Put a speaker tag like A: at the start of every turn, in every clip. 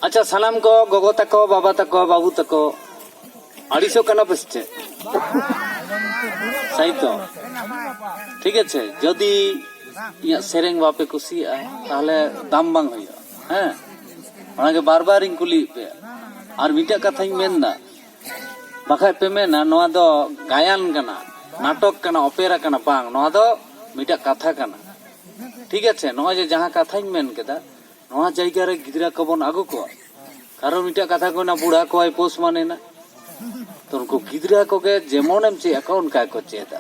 A: अच्छा सानाम को गोगो तको बाबा तको बाबू तको अड़ीसो कना पछे सही तो ठीक है जदि सेरेंग बापे कुसिया ताहले दाम बांग होया हैं ओनागे बार बार इन कुली पे और मिटा कथाई मेनदा बाखाय पे मेना नोआ दो गायन कना नाटक कना ओपेरा कना बांग नोआ दो मिटा कथा कना ठीक है नोआ जे जहां कथाई मेन केदा नोआ जायगा रे गिदरा कबन आगु को कारण मिटा कथा को ना बुढ़ा को आई पोस माने ना तो उनको गिदरा को के जेमोनम चे अकाउंट का को चेदा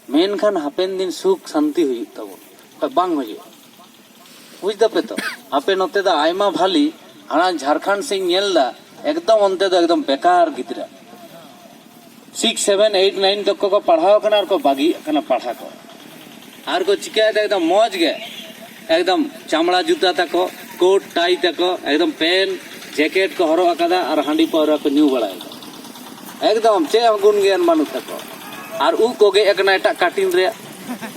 A: मेन खान हापेन दिन सुख शांति हुई तब बांग होय बुझ दपे तो आपे नते दा आयमा भाली हाना झारखंड से नेलदा एकदम अंते दा एकदम बेकार गिदरा 6 7 8 9 तक को पढ़ाओ कना और को बागी कना पढ़ा को आर को चिका एकदम मौज गे एकदम चामड़ा जूता तको कोट टाई तको एकदम पेन जैकेट को हरो अकादा और हांडी पौरा को न्यू बड़ा एकदम चे गुण ज्ञान बानु तको और उ को गे एकना एटा काटिन रे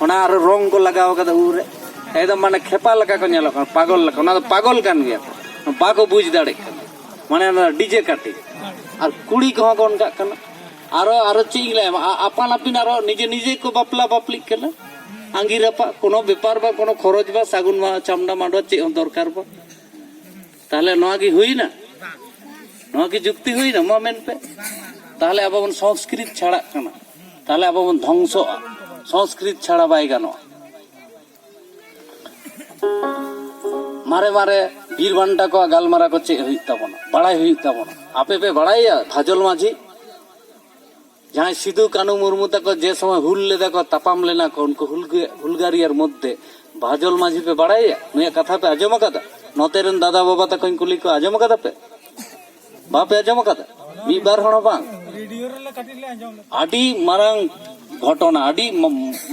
A: ओना और रंग को लगाव कदा उ रे एकदम माने खेपा लगा को नेलो पागल लगा ओना पागल कान गया बाको बुझ दाड़े माने डीजे काटी और कुड़ी को कोन का कना आरो चिंगले आपान आपिन आरो निजे निजे को बापला बापली केला आंगिरापा कोनो व्यापार बा कोनो खरच बा सागुन मा चामडा मांडो चे दरकार बा ताहले नोआ की हुई ना नोआ की जुक्ति हुई ना मोमेंट पे ताहले अब बन संस्कृत छाड़ा कना ताहले अब बन ध्वंसो संस्कृत छाड़ा बाय गानो मारे मारे वीर बांटा को गालमारा को चे हुई तबना बड़ाई हुई तबना आपे पे बड़ाई भाजल माझी जहाँ सिद्धू कानू मुर्मू तक जे समय हुल लेदा को तपाम लेना को उनको हुलगारियार मध्य भाजल माझी पे बड़ाया नुया कथा पे आजम कदा नोतेरन दादा बाबा तक कुली को आजम कदा पे बापे आजम कदा मी बार हणो बांग आडी मारंग घटना आडी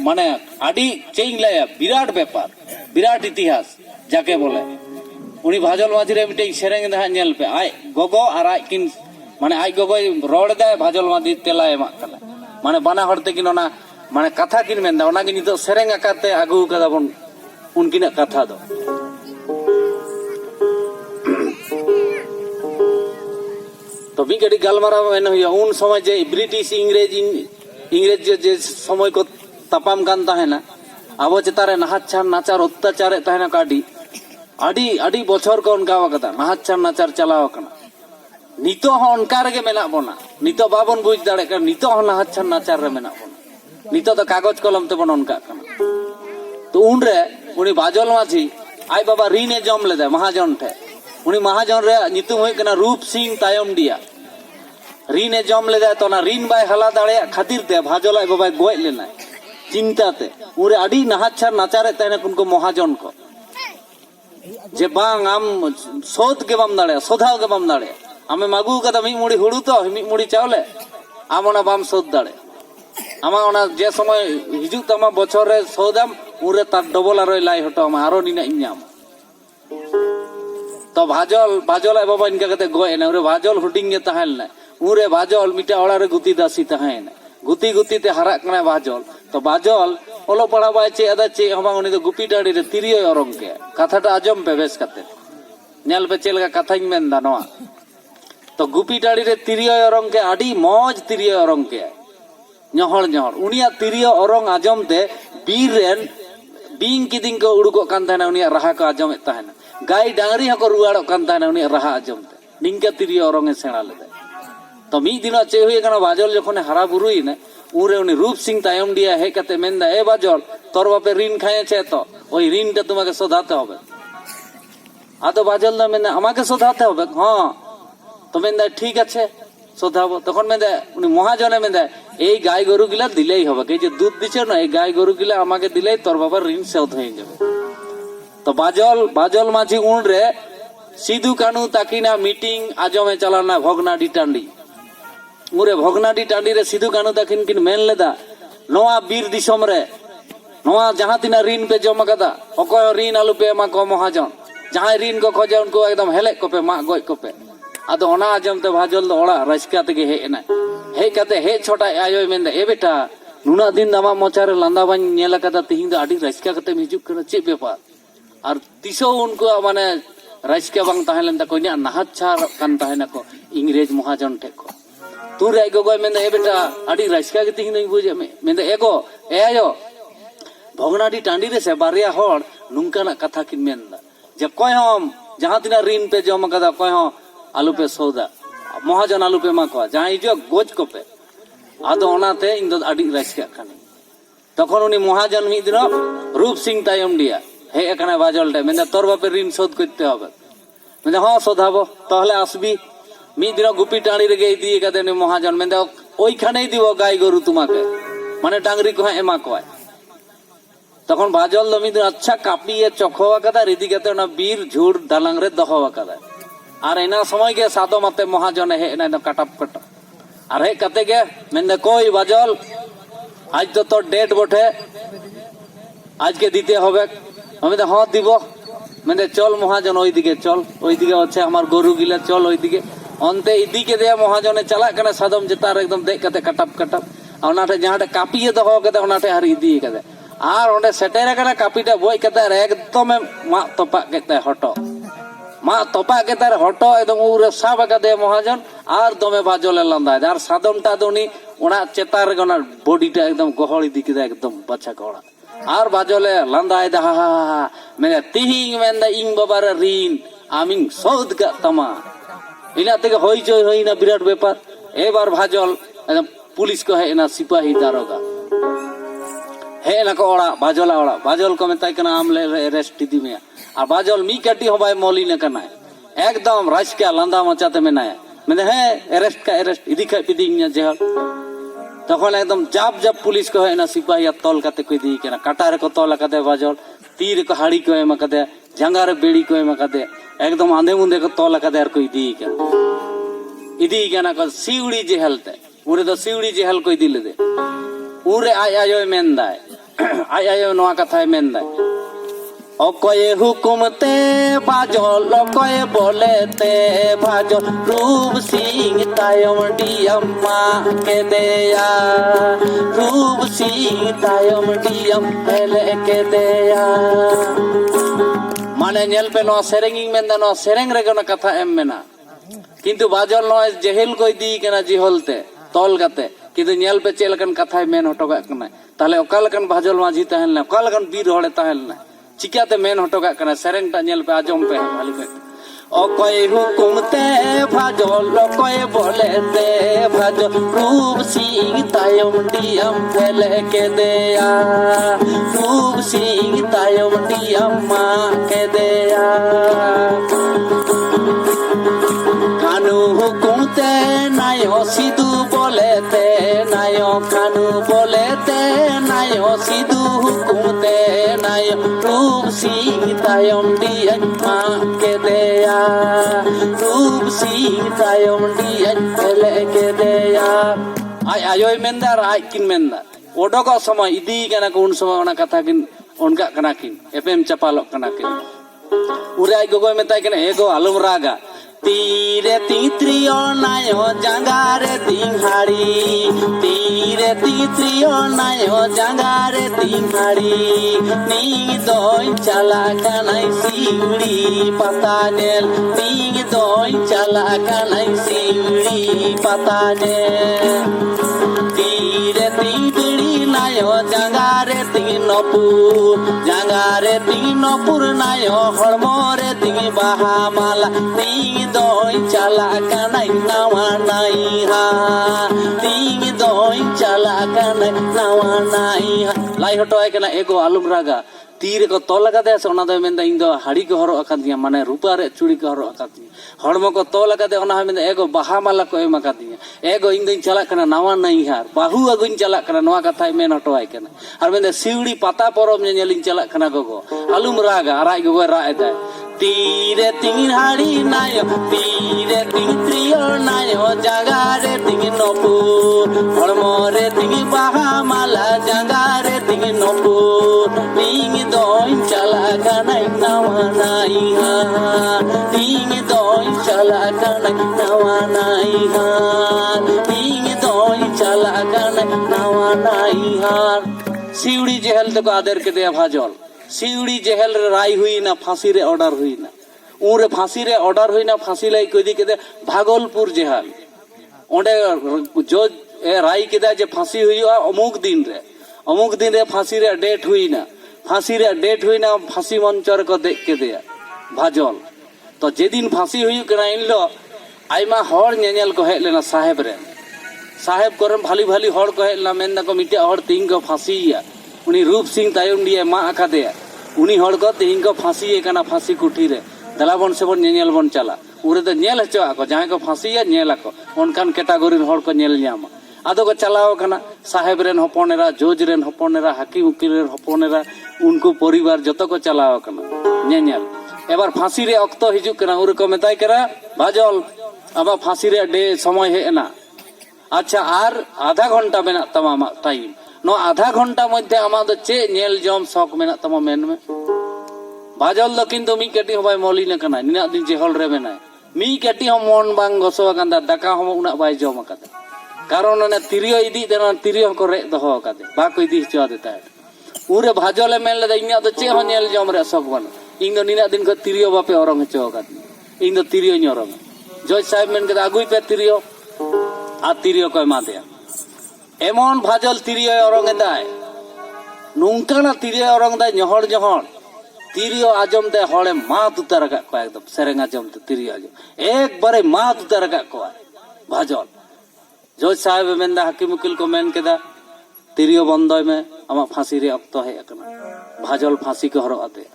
A: माने आडी चेंज लाया विराट व्यापार विराट इतिहास जाके बोले उनी भाजल माझी रे मिटे सेरेंग दा नेल पे आय गोगो और आय किन माने आज गोगो रोड दाय भाजल मादी तेला एमा कला माने बाना हरते किन ओना माने कथा किन मेनदा ओना कि नितो सेरेंग आकाते आगु कदा बन उनकिन कथा दो तो भी गडी गालमारा मेन होया उन समय जे ब्रिटिश इंग्रेज जे समय को तपाम कान ताहेना आबो चेतारे नाहाचार नाचार अत्याचार ताहेना काडी आडी आडी बछर को उनका वकता नाहाचार नाचार चलाव कना नितो हो उनका रे मेना बोना नितो बाबन बुझ दाड़े का नितो हो नाहाचार नाचार रे मेना बोना नितो तो कागज कलम ते बन उनका कना तो उन रे उनी बाजल माझी आय बाबा रीने जम लेदा महाजन ठे उनी महाजन रे नितुम होय कना रूप सिंह तायम दिया रीने जम लेदा तो ना रीन बाय हला दाड़े खातिर ते भाजल आय बाबा गोय लेना चिंता ते उरे आडी नाहाचार नाचारे तने उनको महाजन को जे बांग आम सोद के बम दाड़े सोधाव के बम दाड़े आमे मागू कदा मी मुड़ी हुड़ू तो मी मुड़ी चावले आम ओना बाम सोद दाड़े आमा ओना जे समय हिजु तमा बछर रे सोदाम उरे तार डबल आरो लाई हटो आमा आरो निना इन्याम तो भाजल आय बाबा इनका कते गोय ना उरे भाजल हुडिंग गे तहाल ना उरे भाजल मिटा ओड़ा रे गुती दासी तहायना गुती गुती ते हरा कना भाजल तो भाजल ओलो पड़ा बाय चे अदा चे हमा उनी तो गुपी टाड़ी रे तिरियो अरंग के कथाटा आजम पे बेस कते नेल पे चेलगा कथाኝ मेनदा नोआ तो गुपी टाड़ी रे तिरियो अरंग के आडी मौज तिरियो अरंग के ñohol ñohol उनिया तिरियो अरंग आजम ते बीर रेन बिंग किदिंग को उडुको कान ताना उनिया रहा को आजम ताना गाय डांगरी हको रुवाड़ो कान ताना उनिया रहा आजम ते निंका तिरियो अरंग ए सेणा लेदे तो मी दिन चे हुई कना बाजल जखने हरा बुरुई ने उरे उनी रूप सिंह तायम दिया हे कते मेनदा ए बाजल तोर बापे ऋण खाए छे तो ओई ऋण टा तुम्हें शोधाते होबे आतो बाजल दा मेनदा आमाके शोधाते होबे हां तो मेनदा ठीक आछे शोधाबो तखन मेनदा उनी महाजने मेनदा এই গাই গরু গিলা দিলেই হবে এই যে দুধ দিছে না এই গাই গরু গিলা আমাকে দিলেই তোর বাবার ঋণ শোধ হয়ে যাবে তো বাজল মাঝি উন রে সিধু কানু তাকিনা মিটিং আজমে চালানা ভগনাডি টান্ডি उरे भगनाडी टांडी रे सिधु कानू तकिन किन मेन लेदा नोआ बीर दिसम रे नोआ जहां तिना ऋण पे जम कदा अकय ऋण आलु पे मा को महाजन जहां ऋण को खोजे उनको एकदम हेले को पे मा गय को पे आदो ओना आजम ते भाजल दो ओड़ा रसका तेगे हे एना हे कते हे छोटा आयो मेन ए बेटा नुना दिन दामा मोचारे लांदा बान नेला कदा तिहिं दा आडी रसका कते हिजुक कना चे बेपार और तीसो उनको माने राजके बांग ताहेलन तको इन्या नाहचार कान ताहेनako इंग्रेज महाजन ठेको तुर आई गोगोय मेंदा ए बेटा आडी राजका के तिहिन बुझे मेंदा एगो ए आयो भगनाडी टांडी रे से बारिया हर नुंकाना कथा किन मेंदा जे कोय हम जहां तिना ऋण पे जमा कदा कोय हम आलू पे सौदा महाजन आलू पे मा को जहां इजो गोज को पे आदो ओनाते इन दो आडी राजका खानी तखन उनी महाजन मी दिन रूप सिंह तायम दिया हे एकना बाजल टे मेंदा तोर बापे ऋण शोध करते হবে मेंदा हां शोधाबो ताहले आसबी मी दिन गुपी टाणी रे गई दिए कदे ने महाजन मेंदा ओइखानेই দিব গাই গরু তোমাকে মানে ডাংরি কো এমা কয় তখন বাজল দমি দিন আচ্ছা কাপিয়ে চখওয়া কাদা রিদি কাতে না বীর ঝুড় দালাং রে দহওয়া কাদা আর এনা সময় গে সাদো মতে মহাজন হে না কাটাপ কাটা আর হে কাতে গে মেন্দে কই বাজল আজ তো তোর ডেট বটে আজকে দিতে হবে আমি তো হ্যাঁ দিব মেন্দে চল মহাজন ওইদিকে চল ওইদিকে হচ্ছে আমার গরু গিলা চল ওইদিকে অন্তে ইদিকে দেয়া মহাজনে চালাক কানে সাদম জেতার একদম দেখ কাতে কাটাপ কাটাপ ওনাটে যাহাটে কাপিয়ে দহওয়া কাদা ওনাটে আর ইদি কাদা আর ওনে সেটের কানা কাপিটা বই কাদা একদম মা তপা কেতে হটো মা তপা কেতার হটো একদম উরে সাব কাদে মহাজন আর দমে বাজলে লন্দা আর সাদমটা দনি ওনা চেতার গনা বডিটা একদম গহলি দিকে একদম বাচ্চা কড়া আর বাজলে লন্দায় দা হা মানে তিহিং মেন্দা ইং বাবার ঋণ আমিং সৌদ কা তামা ইনা থেকে হইচই হই না বিরাট ব্যাপার এবার ভাজল পুলিশ কো হে না সিপাহী দারোগা হে না को ओड़ा बाजल को मेताय कना आमले अरेस्ट दी में आ बाजल मी काटी हो भाई मौली न कना एकदम राज के लंदा मचाते में ना मैंने है अरेस्ट का अरेस्ट इदी खा पिदिंग जेल तखन एकदम जब पुलिस को है ना सिपाही तोल काते को दी केना काटारे को तोल काते बाजल तीर को हाड़ी को एम काते जंगार बेड़ी को एम काते एकदम आंधे मुंदे को तोल काते आर को इदी केना को सिउड़ी जेहलते उरे तो सिउड़ी जेहल को दिले दे उरे आयो मेंदाय आयो नोआ कथाय मेंदाय অকয়ে হুকুমতে বাজল অকয়ে বলেতে বাজল রূপ সিং তায়ম ডিয়াম মা কে দেয়া রূপ সিং তায়ম ডিয়াম পেলে কে দেয়া মানে নেল পে নো সেরেঙ্গিং মেন্দা নো সেরেং রে কোন কথা এম মেনা কিন্তু বাজল নয় জেহেল কই দি কেনা জিহলতে তল গাতে কিন্তু নেল পে চেলকন কথায় মেন হটগা কনা তাহলে অকালকন বাজল মাঝি তাহেল না অকালকন বীর হড়ে তাহেল না चिकाते मेन हटोगा कना सेरेंग टा नेल पे आजम पे भाली पे অকয় হুকুমতে ভাজল অকয় বলেতে ভাজল রূপ সিং তায়ম ডিয়াম ফেলে কে দেয়া রূপ সিং তায়ম ডিয়াম মা কে দেয়া কানু হুকুমতে নায়ো সিধু বলেতে নায়ো কানু বলেতে নায়ো সিধু হুকুমতে নায়ো রূপ সিং তায়ম ডিয়াম মা কে দেয়া रूप सिंह तायम डियन पेले के देया आयोय मेंदा राय किन मेंदा ओडोको समय इदी कना को उन समय ओना कथा किन उनका कना किन एफएम चपालो कना किन उरे आई गोगोय मेताय कना एगो आलम रागा तीरे तीत्रियो नायो जंगारे दिंहाड़ी तीरे तीत्रियो नायो जंगारे दिंहाड़ी नी दोय चला कनाई सिउड़ी पता नेल नी दोय चला कनाई सिउड़ी पता नेल तीरे तीतड़ी नायो जंगारे तीनपुर नायो हड़मोरे ती बहामाला ती दोय चला कनाई नवा नाई हा ती दोय चला कनाई नवा नाई हा लाई हटोय कना एगो आलम रागा तीर को तोल कादे सोना दो मेंदा इन दो हाड़ी को हरो अकादिया माने रूपा रे चूड़ी को हरो अकादिया हड़मो को तोल कादे ओना मेंदा एगो बहामाला को एम अकादिया एगो इन दिन चला कना नवा नाई हार बाहु अगुन चला कना नवा कथा मेन हटोय कना आर मेंदा सिउड़ी पाता परम नेलिन चला कना गोगो आलम रागा आराय गोगो रायदा तीरे तीन हाड़ी नायो तीरे तीन त्रियो नायो जगारे तीन नपु हड़मोरे तीन बहामाला जगारे तीन नपु तीन दोय चला कनाई नवा नाई हा तीन दोय चला कनाई नवा नाई हा तीन दोय चला कनाई नवा नाई हा सिउड़ी जेहल तको आदर के दे भाजल सिउड़ी जेहल रे राय हुईना फांसी रे ऑर्डर हुईना उनरे फांसी रे ऑर्डर हुईना फांसी लाई को इदी केदे भागलपुर जेहल ओंडे जो राय केदा जे फांसी हुईआ अमुक दिन रे फांसी रे डेट हुईना फांसी मंचर को देख केदे भाजल तो जेदिन फांसी हुई कना इनलो आयमा हर नेनेल को हेज लेना साहेब कोरन भाली भाली हर को हेज लेना मेन को मिटे हर तीन को फांसीया उनी रूप सिंह तायम दिए मा आकादे उनी हर को तीन को फांसी कना फांसी कुठी रे दलाबन से बन नेनेल बन चला उरे तो नेल हचो को जहां को फांसीया नेल को उनकान कैटेगरी हर को नेल न्यामा आदो को चलाओ कना साहेब रेन हपनेरा जज रेन हपनेरा हाकिम उकिल रेन हपनेरा उनको परिवार जतो को चलाओ कना नेनेल एबार फांसी रे अक्तो हिजुक कना उरे को मेताय करा भाजल अब फांसी रे डे समय हेना अच्छा आर आधा घंटा मेना तमा टाइम नो आधा घंटा मध्य आमा दो चे नेल जम शौक मेना तमा मेन में भाजल दो किंतु मी केटी हबाय मौली न कना निना दिन जेहल रे मेना मी केटी हम मन बांग गसो कांदा दाका हम उना बाय जम कादे कारण ने तिरियो इदी देना तिरियो को रे दहो कादे बा को इदी चो देता उरे भाजले मेन ले इना दो चे हो नेल जम रे शौक बन इन दो निना दिन को तिरियो बापे औरंग चो कादे इन दो तिरियो ñorong जज साहेब मेन के आगुई पे तिरियो आ तिरियो को एमा दे एमन भाजल तिरियो औरंग दाय नुंकाना तिरियो औरंग दाय ñohor ñohor तिरियो आजम दे हड़े मात उतार का को एकदम सेरेंग आजम ते तिरियो आजम एक बारे मात उतार का को भाजल जज साहेब मेनदा हाकिम उकिल को मेन केदा तिरियो बंदय में आमा फांसी रे अक्तो हे एकना भाजल फांसी को हरो आते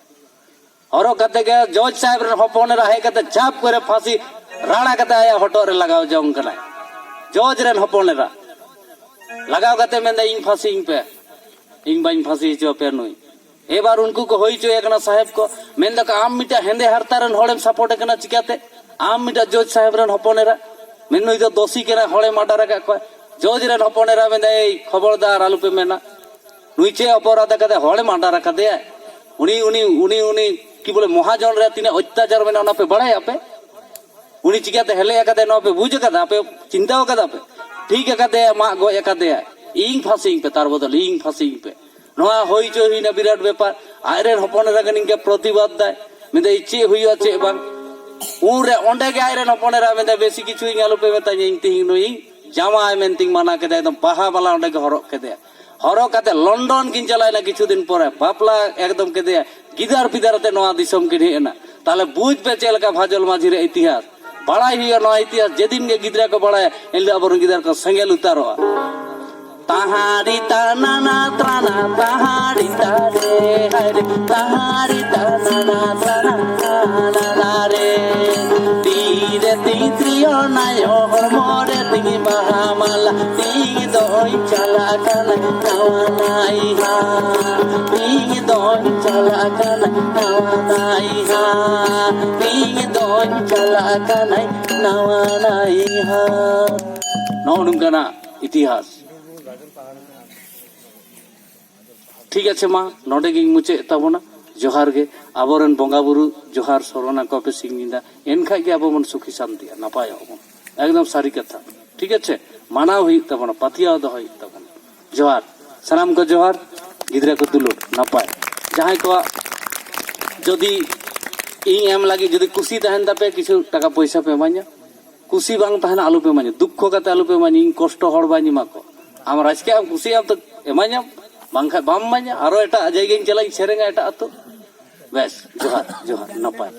A: हरो कते के जज साहेब रे हपन रे हे कते चाप करे फांसी राणा कते आया हटो रे लगाव जंग कना जज रे हपन रे लगाव कते मेनदा इन फांसी इन पे इन बाइन फांसी जो पे नुई एबार उनको को होई जो एकना साहेब को मेनदा का आम मिटा हेंदे हरता रन हड़ेम सपोर्ट कना चिकाते आम मिटा जज साहेब रे हपन रे मेन नुई तो दोषी केना हड़े मर्डर का को जज रे हपन रे मेनदा ए खबरदार आलु पे मेना नुई चे अपराध कते हड़े मर्डर का दे उनी कि बोले महाजन रे तिने अत्याचार मेना ना पे बड़ाय आपे उनी चिकाते हेले कते न पे बुझ कदा पे चिंता कदा पे ठीक कते मा गो कते इन फांसी पे तार बदल इन फांसी पे नोआ होई चो हिना विराट व्यापार आयरे हपन रे कनिंग के प्रतिवाद दाय मेदे इचे हुइया चे बांग उरे ओंडे के आयरे हपन रे मेदे बेसी किछु इंगालो पे मेता इंग तिंग नुई जामा मेंतिंग माना के एकदम बाहा वाला ओंडे के हरो के दे हरो कते लंडन किन चलायना किछु दिन परे बापला एकदम के दे गिदार पिदारते नोआ दिसम के हेना ताले बुझ पे चेलका भाजल माझी रे इतिहास बड़ाई हुइया नोआ इतिहास जेदिन के गिदरा को बड़ाय एले अबर गिदार को संगेल उतारो ताहारी ताना त्राना ताहारी तारे हरे ताहारी ताना त्राना रे तीरे तीत्रियो नायो मोरे तिंगी महामाला तिंगी दोई चला कन नवानाई हा तिंगी दोई चला कन नवानाई हा तिंगी दोई चला कन नवानाई हा नौनुंगना इतिहास ठीक है मा नोडे गे मुचे तबना जोहार गे आबोरन बंगा बुरु जोहार सरना को पे सिंगिंदा एनखा के आबो मन सुखी शांति नपाय एकदम सारी कथा ठीक है मानाव हुई तबना पातिया दो हुई तबना जोहार सलाम को जोहार गिदरा को दुलुर नपाय जहां को जदी इन एम लागी जदी खुशी तहन तापे किछु टाका पैसा पे मान्या खुशी बांग तहन आलू पे मान्या दुख कते आलू पे मान्या इन कष्ट हड़ बानी माको आम राजके आम खुशी आम तो एमान्या बांखा बाम मान्या आरो एटा जायगा चलाई सेरेंगा एटा तो बेस जोहार जोहार नपाय